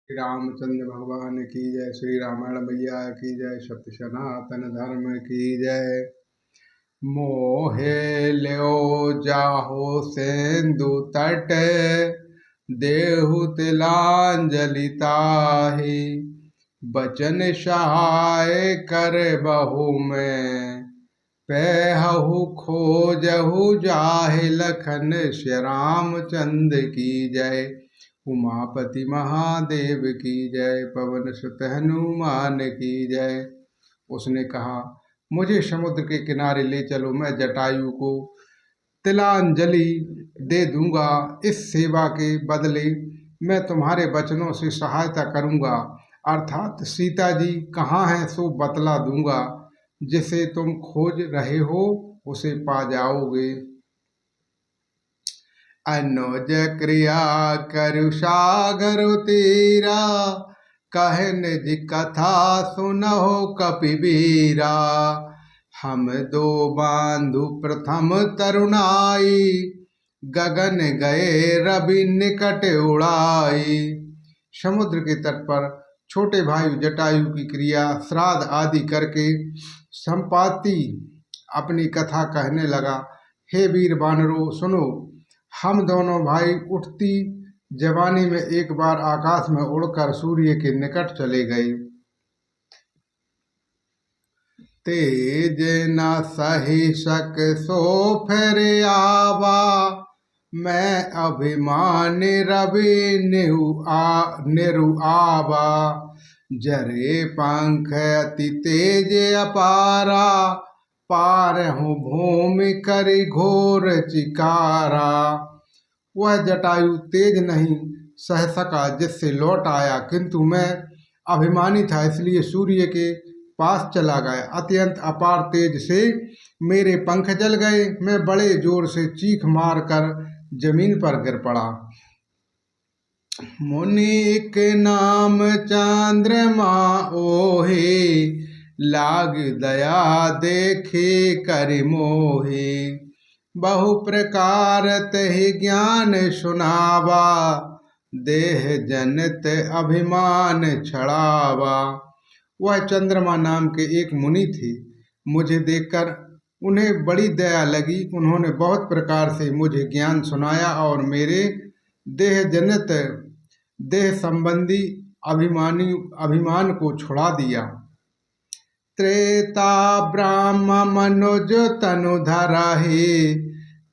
श्री रामचंद्र भगवान की जय। श्री रामायण मैया की जय। सत्य सनातन धर्म की जय। मोहे ल्यो जाहो सेंदु तट, देहु तिलांजलि ताहि। बचन सहाय कर बहु में, पैहु खोजहु जाहि लखन। श्री रामचंद्र की जय। उमापति महादेव की जय। पवन सुत हनुमान की जय। उसने कहा, मुझे समुद्र के किनारे ले चलो, मैं जटायु को तिलांजलि दे दूंगा। इस सेवा के बदले मैं तुम्हारे वचनों से सहायता करूंगा, अर्थात सीता जी कहाँ है सो बतला दूंगा। जिसे तुम खोज रहे हो उसे पा जाओगे। अनुज क्रिया करु सागर तीरा, कहे निज कथा सुनहो कपिवीरा। हम दो बांधु प्रथम तरुणाई, गगन गए रवि निकट उड़ाई। समुद्र के तट पर छोटे भाई जटायु की क्रिया श्राद्ध आदि करके संपाति अपनी कथा कहने लगा। हे वीर वानरों सुनो, हम दोनों भाई उठती जवानी में एक बार आकाश में उड़कर सूर्य के निकट चले गए। तेज न सही सक सो फिर आवा, मैं अभिमानी रवि निरु आवा। जरे पंख अति तेज अपारा, पार हूँ भूमि करी घोर चिकारा। वह जटायु तेज नहीं सह सका जिससे लौट आया, किंतु मैं अभिमानी था इसलिए सूर्य के पास चला गया। अत्यंत अपार तेज से मेरे पंख जल गए। मैं बड़े जोर से चीख मार कर जमीन पर गिर पड़ा। मुनि के नाम चंद्रमा ओहे, लाग दया देखे करि मोहे। बहु प्रकार तहि ज्ञान सुनावा, देह जनित अभिमान छड़ावा। वह चंद्रमा नाम के एक मुनि थे। मुझे देखकर उन्हें बड़ी दया लगी। उन्होंने बहुत प्रकार से मुझे ज्ञान सुनाया और मेरे देह संबंधी अभिमान को छुड़ा दिया। त्रेता ब्राह्म मनुज तनु धरहि,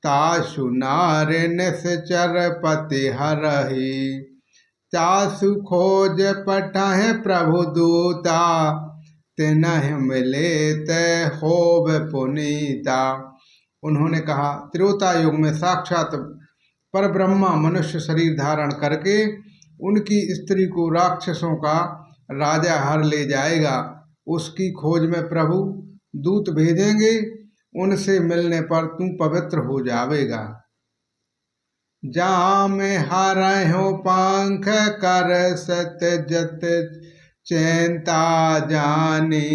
तासु नार निश्चर पति हरहि। तासु खोज पठहि प्रभु दूता, तिनहि मिले ते होब पुनीता। उन्होंने कहा, त्रेता युग में साक्षात पर ब्रह्मा मनुष्य शरीर धारण करके उनकी स्त्री को राक्षसों का राजा हर ले जाएगा। उसकी खोज में प्रभु दूत भेजेंगे, उनसे मिलने पर तू पवित्र हो जावेगा। जाम हरहु पंख कर सत जत, चिंता जानी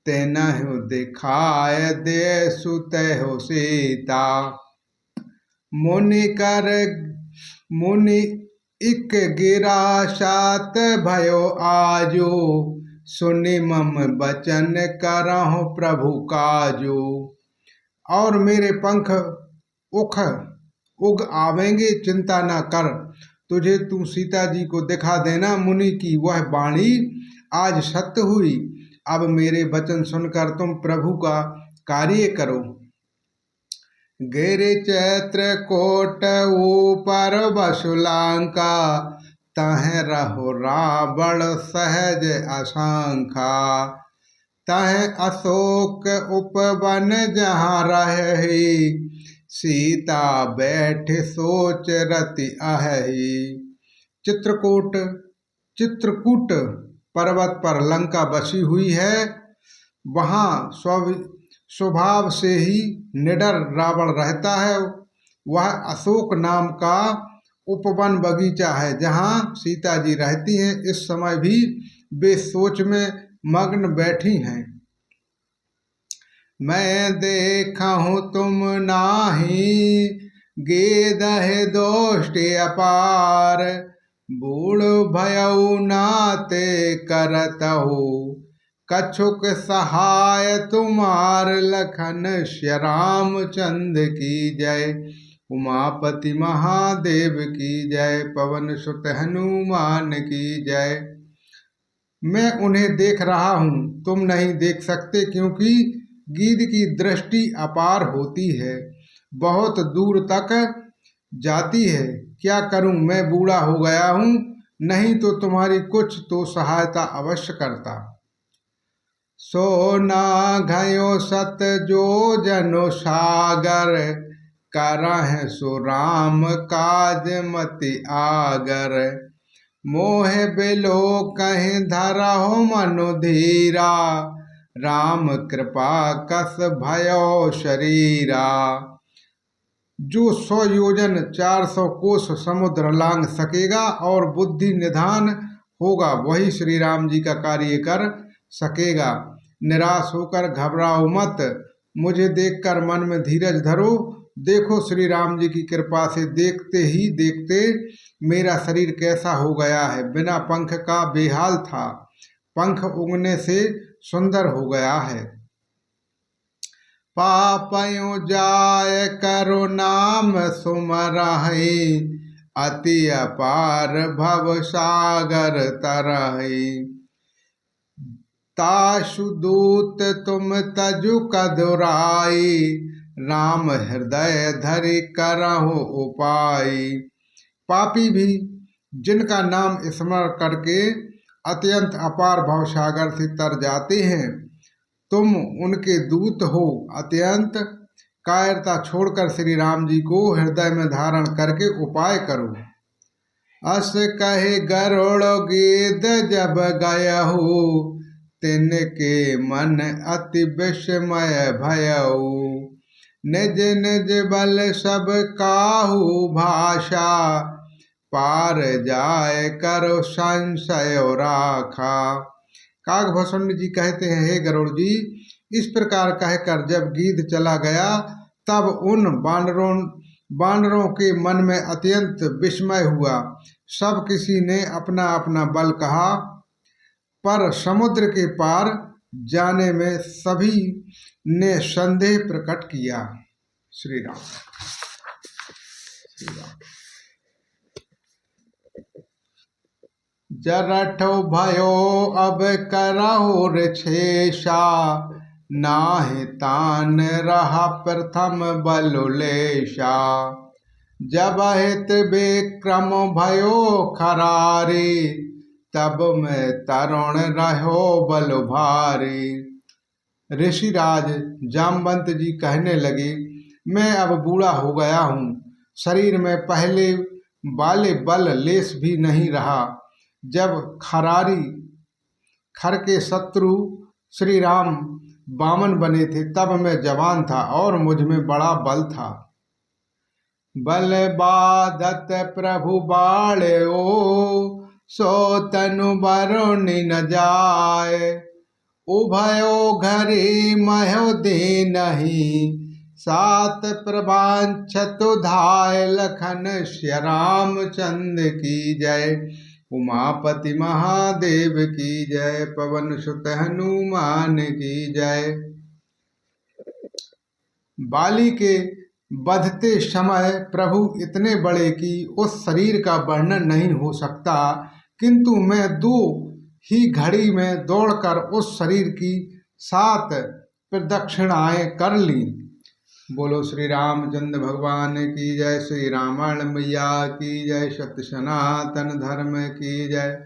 तेनहु दिखाय दे सुतहु सीता। मुनि इक गिरा सात भयो आजो, सुनि मम बचन करहु प्रभु काजो। और मेरे पंख उग आवेंगे, चिंता न कर। तुझे तू सीता जी को दिखा देना। मुनि की वह वाणी आज सत्य हुई। अब मेरे वचन सुनकर तुम प्रभु का कार्य करो। गिरि चैत्र कोट ऊपर बसुलांका, तह रहो रावण सहज आशंका। तह अशोक उपवन जहाँ रही, सीता बैठ सोच रति अहि। चित्रकूट पर्वत पर लंका बसी हुई है। वहाँ स्वभाव से ही निडर रावण रहता है। वह अशोक नाम का उपवन बगीचा है जहाँ सीता जी रहती हैं। इस समय भी वे सोच में मग्न बैठी हैं। मैं देखा हूँ तुम नाही, गेदह दोष्टि अपार। बूढ़ भयउ नाते करतहु कछुक सहाय तुम्हार लखन श्री रामचंद्र की जय। उमापति महादेव की जय, पवन सुत हनुमान की जय। मैं उन्हें देख रहा हूँ, तुम नहीं देख सकते, क्योंकि गीध की दृष्टि अपार होती है, बहुत दूर तक जाती है। क्या करूं, मैं बूढ़ा हो गया हूँ, नहीं तो तुम्हारी कुछ तो सहायता अवश्य करता। सोना घयो सत जो जनो सागर, करह सो राम काज मति आगर। मोह बिलो कहीं धरहु मनु धीरा, राम कृपा कस भयो शरीरा। जो 100 योजन 400 कोस समुद्र लांग सकेगा और बुद्धि निधान होगा, वही श्री राम जी का कार्य कर सकेगा। निराश होकर घबराओ मत, मुझे देखकर मन में धीरज धरो। देखो श्री राम जी की कृपा से देखते ही देखते मेरा शरीर कैसा हो गया है। बिना पंख का बेहाल था, पंख उगने से सुंदर हो गया है। पापयों जाय करो नाम सुमरहि, अति अपार भव सागर तरहि। तासु दूत तुम तजु कदुराई, राम हृदय धरि करहु उपाय। पापी भी जिनका नाम स्मरण करके अत्यंत अपार भवसागर से तर जाते हैं, तुम उनके दूत हो। अत्यंत कायरता छोड़कर श्री राम जी को हृदय में धारण करके उपाय करो। अस कहे गरुड़ गीध जब गयहु, तिनके मन अति विस्मय भयउ। निज निज बल सब काहू भाषा, पार जाय करो संशय राखा। काकभूषण जी कहते हैं, हे गरुड़ जी, इस प्रकार कहकर जब गीध चला गया, तब उन बानरों के मन में अत्यंत विस्मय हुआ। सब किसी ने अपना अपना बल कहा, पर समुद्र के पार जाने में सभी ने संदेह प्रकट किया। श्री राम। श्री राम। जरठो भयो अब करहु रिछेषा, नाहि तान रहा प्रथम बलुलेशा। जब हित विक्रम भयो खरारी, तब मैं तरुण रहो बल भारी। ऋषिराज जामवंत जी कहने लगे, मैं अब बूढ़ा हो गया हूँ, शरीर में पहले वाले बल लेस भी नहीं रहा। जब खर के शत्रु श्री राम वामन बने थे, तब मैं जवान था और मुझ में बड़ा बल था। बल बाधत प्रभु बाळ्यो, सो तनु बरुनि न जाय। उभयो घरी महो दीनहि, सात प्रवांछतु धाय। लखन श्री रामचंद्र की जय। उमापति महादेव की जय, पवन सुत हनुमान की जय। बाली के बधते समय प्रभु इतने बड़े कि उस शरीर का वर्णन नहीं हो सकता, किंतु मैं 2 ही घड़ी में दौड़कर उस शरीर की 7 प्रदक्षिणाएं कर ली। बोलो श्री रामचंद्र भगवान की जय। श्री रामायण मैया की जय। सत्य सनातन धर्म की जय।